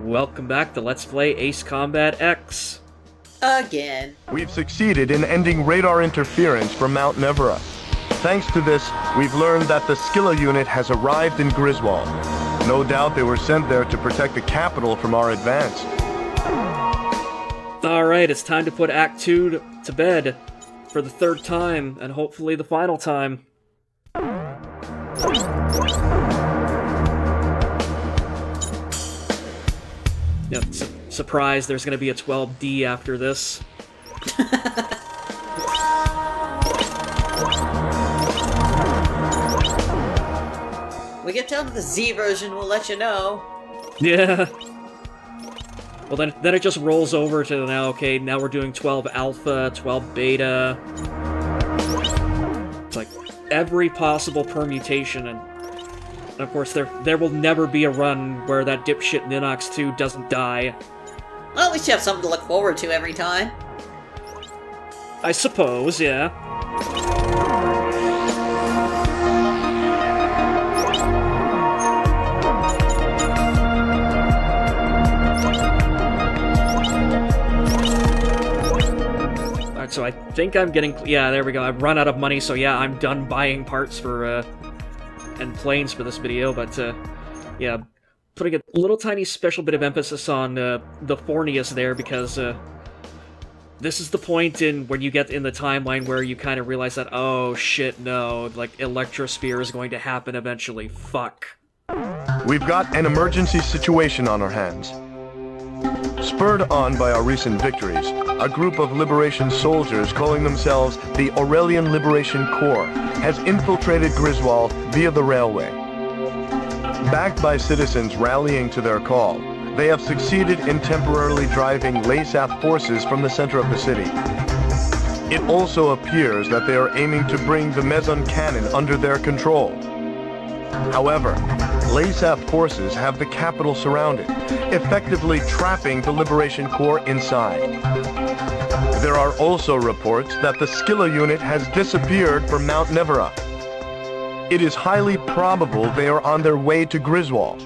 Welcome back to Let's Play Ace Combat X. Again. We've succeeded in ending radar interference from Mount Nevera. Thanks to this, we've learned that the Skilla unit has arrived in Griswall. No doubt they were sent there to protect the capital from our advance. Alright, it's time to put Act 2 to bed for the third time, and hopefully the final time. Yep, surprise, there's gonna be a 12D after this. We get down to the Z version, we'll let you know. Yeah. Well, then it just rolls over to now, okay, now we're doing 12 Alpha, 12 Beta. It's like every possible permutation, and of course there will never be a run where that dipshit Ninox 2 doesn't die. Well, at least you have something to look forward to every time. I suppose, yeah. Alright, so I think I'm getting... Yeah, there we go. I've run out of money, so yeah, I'm done buying parts for, and planes for this video, but, yeah, putting a little tiny special bit of emphasis on, the Fornius there, because, this is the point when you get in the timeline where you kind of realize that, oh shit, no, like, Electrosphere is going to happen eventually. Fuck. We've got an emergency situation on our hands. Spurred on by our recent victories, a group of Liberation soldiers calling themselves the Aurelian Liberation Corps has infiltrated Griswall via the railway. Backed by citizens rallying to their call, they have succeeded in temporarily driving LASAF forces from the center of the city. It also appears that they are aiming to bring the Meson cannon under their control. However, LASAF forces have the capital surrounded, effectively trapping the Liberation Corps inside. There are also reports that the Skilla unit has disappeared from Mount Nevera. It is highly probable they are on their way to Griswall.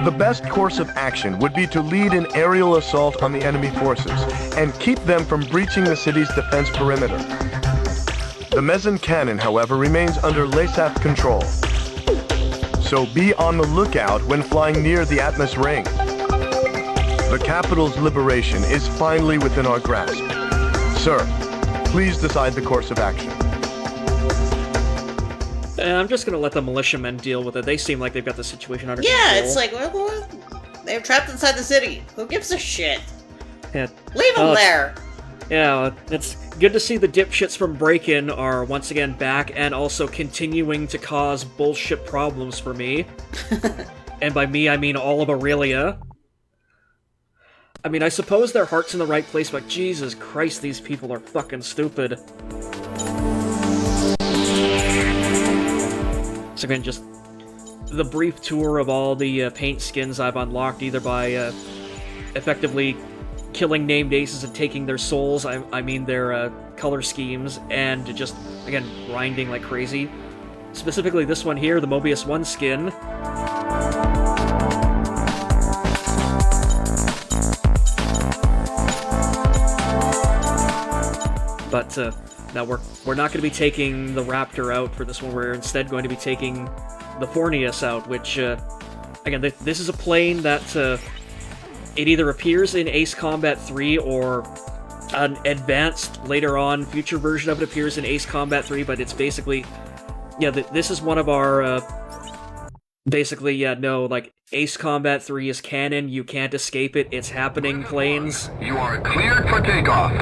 The best course of action would be to lead an aerial assault on the enemy forces and keep them from breaching the city's defense perimeter. The Meson cannon, however, remains under LASAF control. So be on the lookout when flying near the Atmos ring. The capital's liberation is finally within our grasp. Sir, please decide the course of action. I'm just gonna let the militiamen deal with it. They seem like they've got the situation under control. Yeah, it's like, well, they're trapped inside the city. Who gives a shit? Yeah. Leave them there! Yeah, it's good to see the dipshits from Break-In are once again back and also continuing to cause bullshit problems for me. And by me, I mean all of Aurelia. I mean, I suppose their heart's in the right place, but Jesus Christ, these people are fucking stupid. So again, just the brief tour of all the paint skins I've unlocked, either by effectively killing named aces and taking their souls, I mean their color schemes, and just, again, grinding like crazy. Specifically this one here, the Mobius 1 skin. But now we're not going to be taking the Raptor out for this one. We're instead going to be taking the Fornius out, which, again, this is a plane that it either appears in Ace Combat 3 or an advanced, later on, future version of it appears in Ace Combat 3, but it's basically, yeah, this is one of our, basically, yeah, no, like, Ace Combat 3 is canon, you can't escape it, it's happening planes. You are cleared for takeoff.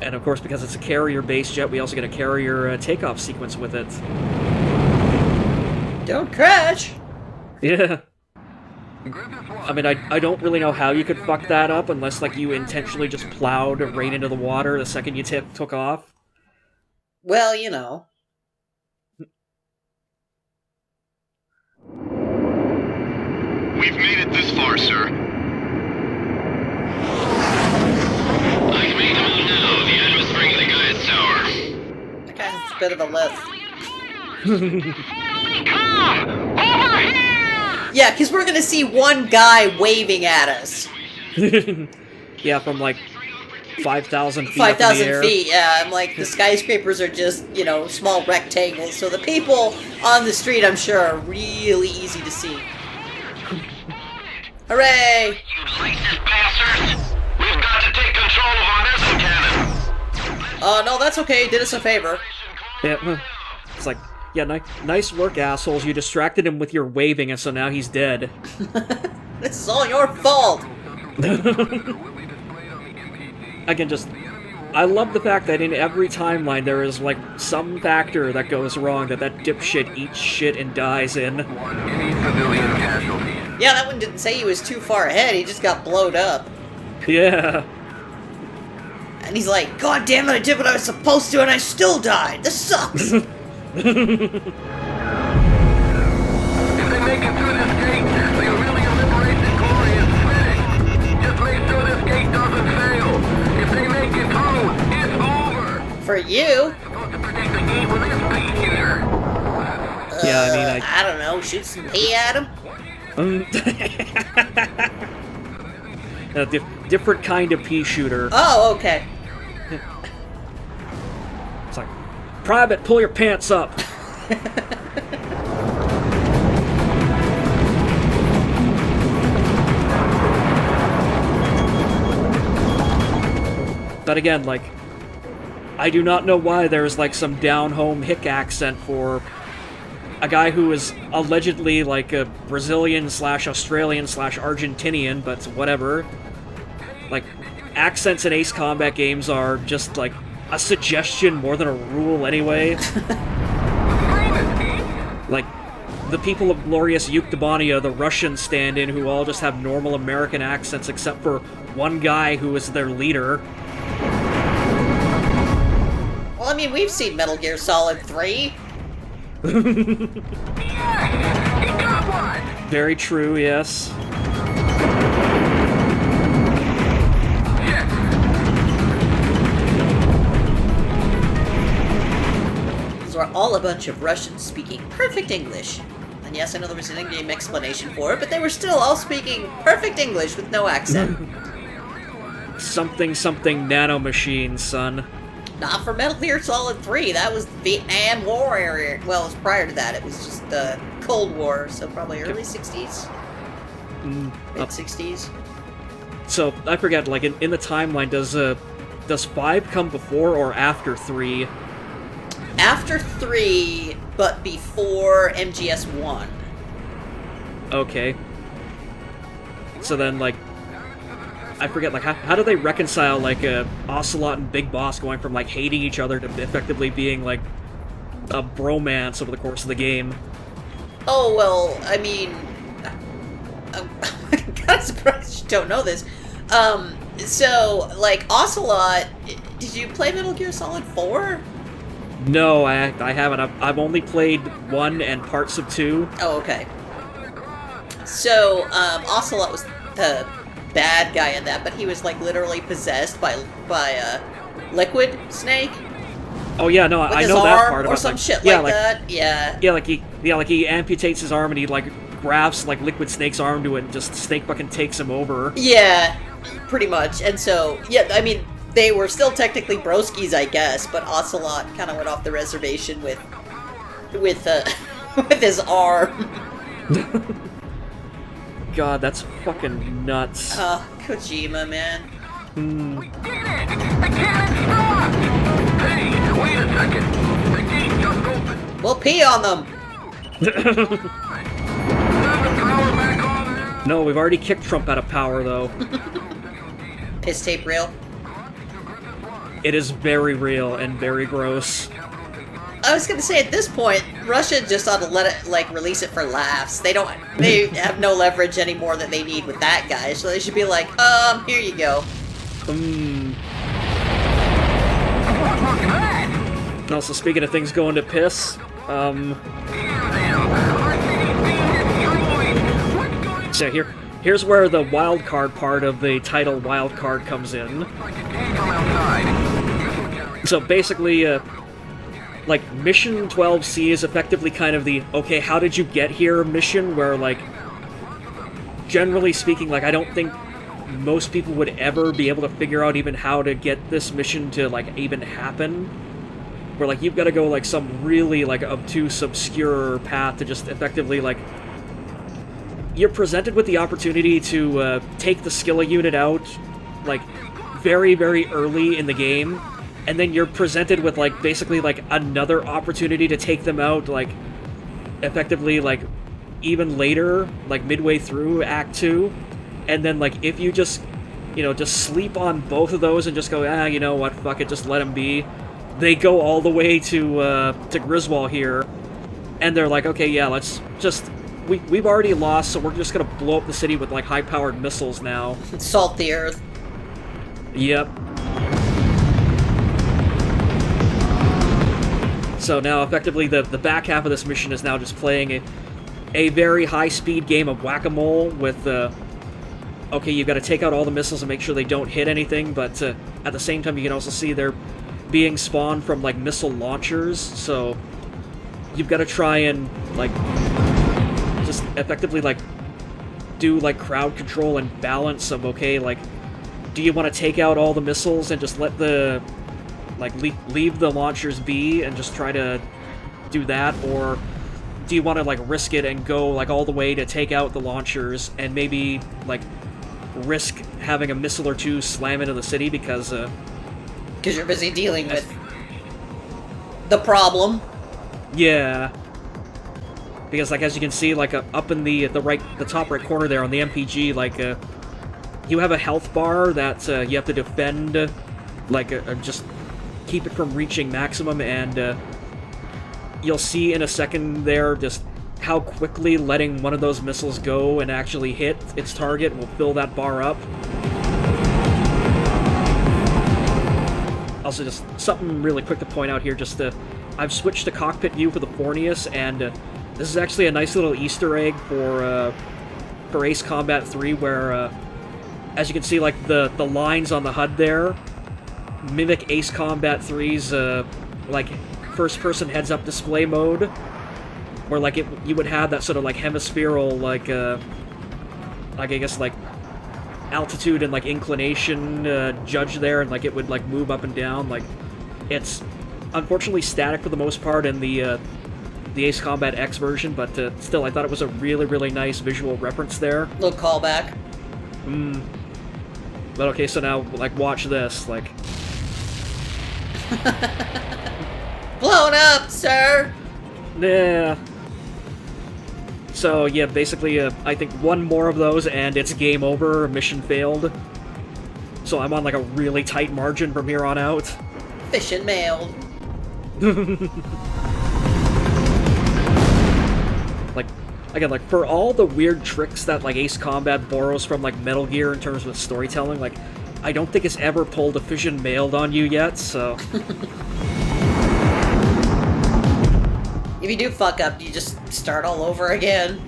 And of course, because it's a carrier-based jet, we also get a carrier takeoff sequence with it. Don't crash! Yeah. I mean, I don't really know how you could fuck that up unless, like, you intentionally just plowed right into the water the second you took off. Well, you know. We've made it this far, sir. I've made it now. The Atmos ring of the Gaius Tower. That guy's a bit of a list. Come! Over here! Yeah, because we're gonna see one guy waving at us. Yeah, from like 5,000 feet up in the 5,000 air. feet, yeah. I'm like, the skyscrapers are just, you know, small rectangles. So the people on the street, I'm sure, are really easy to see. Hooray! You racist bastards! We've got to take control of our Meson cannon! No, that's okay. Did us a favor. Yeah, it's like, yeah, nice work, assholes. You distracted him with your waving, and so now he's dead. This is all your fault. Again, I love the fact that in every timeline there is, like, some factor that goes wrong that dipshit eats shit and dies in. Any civilian casualties? Yeah, that one didn't say he was too far ahead. He just got blowed up. Yeah. And he's like, God damn it, I did what I was supposed to and I still died. This sucks. If they make it through this gate, the Aurelia Liberation Glory is finished. Just make sure this gate doesn't fail. If they make it through, it's over. For you. Supposed to predict the gate with this pea shooter. Yeah, I mean, I don't know, shoot some pee at him? A different kind of pea shooter. Oh, okay. It's like, Private, pull your pants up. But again, like, I do not know why there's like some down-home hick accent for a guy who is allegedly like a Brazilian/Australian/Argentinian, but whatever. Like, accents in Ace Combat games are just like a suggestion more than a rule anyway. Like, the people of glorious Yuktobania, the Russian stand-in, who all just have normal American accents except for one guy who is their leader. Well, I mean, we've seen Metal Gear Solid 3. Very true, yes. These were all a bunch of Russians speaking perfect English. And yes, I know there was an in-game explanation for it, but they were still all speaking perfect English with no accent. Something nanomachine, son. Not for Metal Gear Solid 3, that was the Vietnam War area. Well, it was prior to that, it was just the Cold War, so probably early 60s? Mid-60s? So, I forget, like, in the timeline, does 5 come before or after 3? After 3, but before MGS 1. Okay. So then, like, I forget, like, how do they reconcile, like, Ocelot and Big Boss going from, like, hating each other to effectively being, like, a bromance over the course of the game? Oh, well, I mean... I'm kind of surprised you don't know this. So, like, Ocelot... Did you play Metal Gear Solid 4? No, I haven't. I've only played 1 and parts of 2. Oh, okay. So, Ocelot was the bad guy in that, but he was, like, literally possessed by Liquid Snake. Oh yeah, no, With I his know that arm part or about, some like, shit yeah, like that. Yeah. Yeah, like he amputates his arm and he like grabs like Liquid Snake's arm to it and just Snake fucking takes him over. Yeah, pretty much. And so, yeah, I mean, they were still technically broskies, I guess, but Ocelot kind of went off the reservation with his arm. God, that's fucking nuts. Kojima, man. We did it! The cannon stopped! Hey, wait a second. The gate just opened. We'll pee on them. Turn the power back on now. No, we've already kicked Trump out of power, though. Piss tape real. It is very real and very gross. I was gonna say, at this point, Russia just ought to let it, like, release it for laughs. They have no leverage anymore that they need with that guy, so they should be like, here you go. Also, speaking of things going to piss, so here's where the wildcard part of the title wildcard comes in. So basically, like, Mission 12C is effectively kind of the, okay, how did you get here mission, where, like, generally speaking, like, I don't think most people would ever be able to figure out even how to get this mission to, like, even happen. Where, like, you've got to go, like, some really, like, obtuse, obscure path to just effectively, like... You're presented with the opportunity to take the Skilla unit out, like, very, very early in the game, and then you're presented with, like, basically, like, another opportunity to take them out, like, effectively, like, even later, like, midway through Act 2, and then, like, if you just, you know, just sleep on both of those and just go, you know what, fuck it, just let them be, they go all the way to Griswall here, and they're like, okay, yeah, let's just... We've already lost, so we're just gonna blow up the city with, like, high-powered missiles now. Salt the earth. Yep. So now, effectively, the back half of this mission is now just playing a very high-speed game of whack-a-mole with, okay, you've got to take out all the missiles and make sure they don't hit anything, but at the same time, you can also see they're being spawned from, like, missile launchers, so you've got to try and, like, just effectively, like, do, like, crowd control and balance of, okay, like, do you want to take out all the missiles and just let the, like, leave the launchers be and just try to do that, or do you want to, like, risk it and go, like, all the way to take out the launchers and maybe, like, risk having a missile or two slam into the city because you're busy dealing with the problem. Yeah. Because, like, as you can see, like, up in the top right corner there on the MPG, like, you have a health bar that you have to defend, like, just keep it from reaching maximum, and you'll see in a second there just how quickly letting one of those missiles go and actually hit its target will fill that bar up. Also, just something really quick to point out here, just I've switched to cockpit view for the Fornius, and this is actually a nice little Easter egg for Ace Combat 3, where, as you can see, like, the lines on the HUD there mimic Ace Combat 3's, like, first-person heads-up display mode, where, like, you would have that sort of, like, hemispherical, like, I guess, like, altitude and, like, inclination judge there, and, like, it would, like, move up and down. Like, it's unfortunately static for the most part in the Ace Combat X version, but still, I thought it was a really, really nice visual reference there. Little callback. But okay, so now, like, watch this, like... Blown up, sir! Yeah. So, yeah, basically, I think one more of those and it's game over, mission failed. So I'm on, like, a really tight margin from here on out. Fish and mailed. Like, again, like, for all the weird tricks that, like, Ace Combat borrows from, like, Metal Gear in terms of storytelling, like, I don't think it's ever pulled a fission mailed on you yet, so... If you do fuck up, you just start all over again.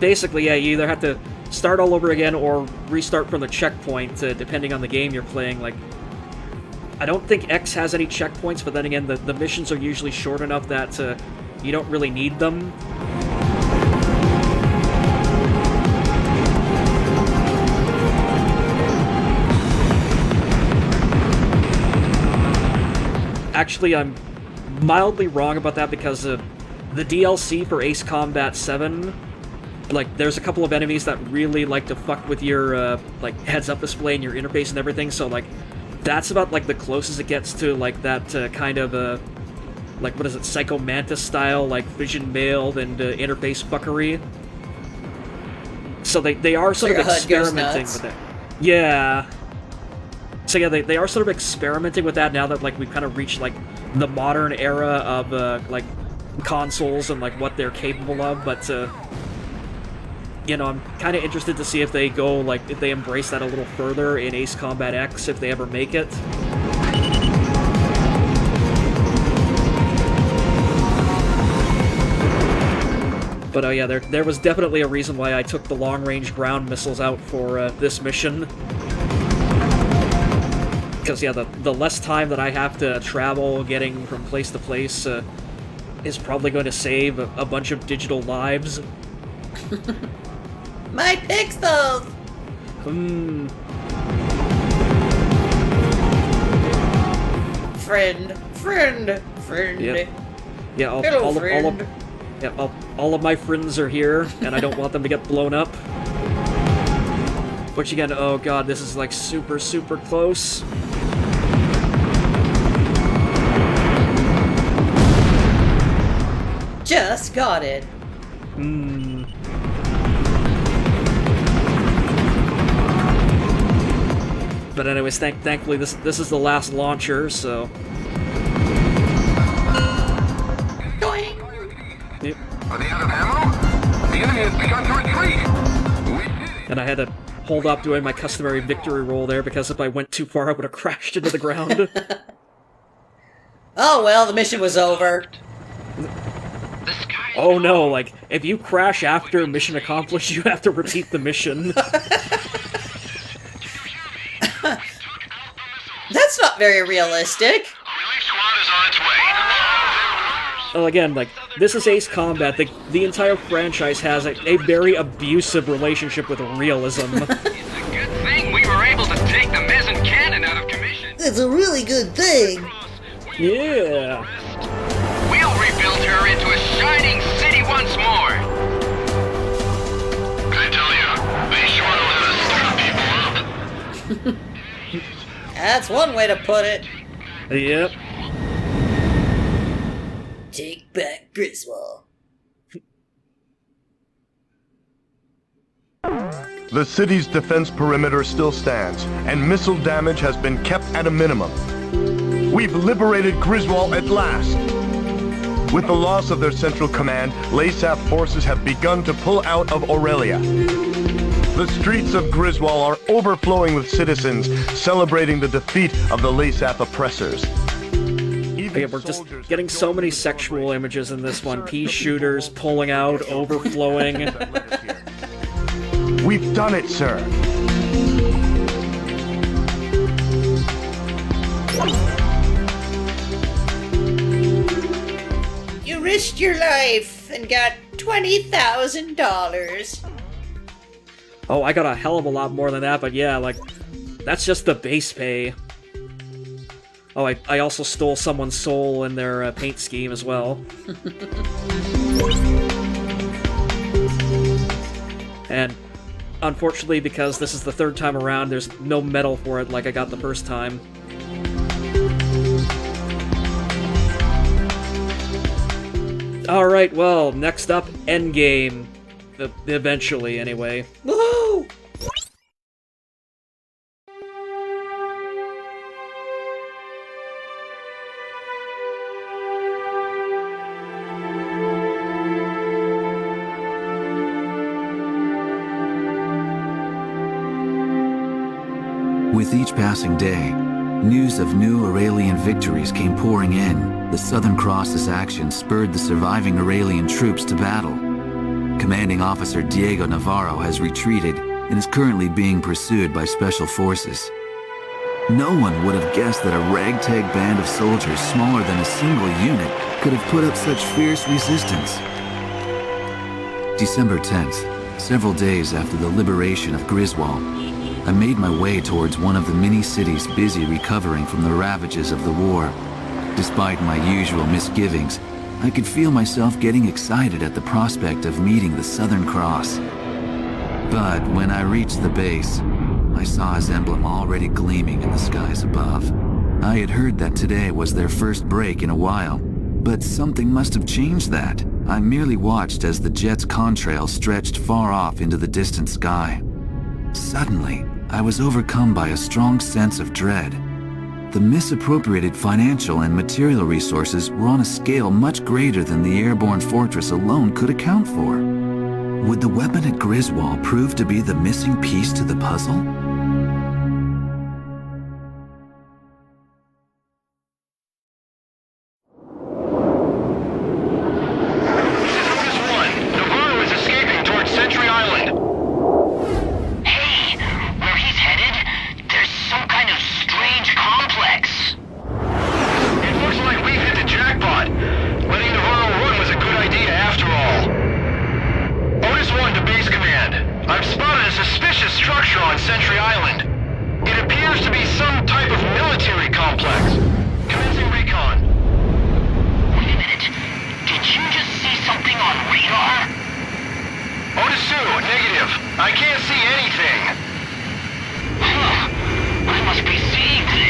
Basically, yeah, you either have to start all over again or restart from the checkpoint, depending on the game you're playing. Like, I don't think X has any checkpoints, but then again, the missions are usually short enough that you don't really need them. Actually, I'm mildly wrong about that because the DLC for Ace Combat 7, like, there's a couple of enemies that really like to fuck with your, like, heads-up display and your interface and everything, so, like, that's about, like, the closest it gets to, like, that kind of, like, what is it, Psycho Mantis style, like, vision mailed and interface fuckery. So they are sort of experimenting with it. Yeah. So yeah, they are sort of experimenting with that now that, like, we've kind of reached, like, the modern era of, like, consoles and, like, what they're capable of, but, you know, I'm kind of interested to see if they go, like, if they embrace that a little further in Ace Combat X, if they ever make it. But, oh yeah, there was definitely a reason why I took the long-range ground missiles out for, this mission. Because, yeah, the less time that I have to travel getting from place to place is probably going to save a bunch of digital lives. My pixels! Friend. Yep. Yeah, Hello, all of my friends are here, and I don't want them to get blown up. Which again, oh god, this is like super, super close. Just got it. But anyways, thankfully this is the last launcher, so. Yep. Are they out of ammo? The enemy has begun to retreat. We did it. And I had to hold up doing my customary victory roll there, because if I went too far, I would have crashed into the ground. Oh well, the mission was over. Oh no, like, if you crash after mission accomplished, you have to repeat the mission. That's not very realistic. Relief squad is on its way. Well, again, like, this is Ace Combat. The entire franchise has a very abusive relationship with realism. It's a good thing we were able to take the Meson cannon out of commission. It's a really good thing. Yeah. We'll rebuild her into a shining city once more. I tell you, they sure know how to stir people up. That's one way to put it. Yep. Take back Griswall. The city's defense perimeter still stands, and missile damage has been kept at a minimum. We've liberated Griswall at last. With the loss of their central command, LASAF forces have begun to pull out of Aurelia. The streets of Griswall are overflowing with citizens celebrating the defeat of the LASAF oppressors. Okay, we're just getting so many sexual images in this one. Pea shooters pulling out, overflowing. We've done it, sir. You risked your life and got $20,000. Oh, I got a hell of a lot more than that, but yeah, like, that's just the base pay. Oh, I also stole someone's soul in their paint scheme as well. And unfortunately, because this is the third time around, there's no medal for it like I got the first time. Alright, well, next up, Endgame. Eventually, anyway. Woohoo! With each passing day, news of new Aurelian victories came pouring in. The Southern Cross's action spurred the surviving Aurelian troops to battle. Commanding Officer Diego Navarro has retreated and is currently being pursued by Special Forces. No one would have guessed that a ragtag band of soldiers smaller than a single unit could have put up such fierce resistance. December 10th, several days after the liberation of Griswall, I made my way towards one of the many cities busy recovering from the ravages of the war. Despite my usual misgivings, I could feel myself getting excited at the prospect of meeting the Southern Cross. But when I reached the base, I saw his emblem already gleaming in the skies above. I had heard that today was their first break in a while, but something must have changed that. I merely watched as the jet's contrail stretched far off into the distant sky. Suddenly, I was overcome by a strong sense of dread. The misappropriated financial and material resources were on a scale much greater than the airborne fortress alone could account for. Would the weapon at Griswall prove to be the missing piece to the puzzle? Hey, where he's headed, there's some kind of strange compound on radar? Otisu, negative. I can't see anything. Huh. I must be seeing things.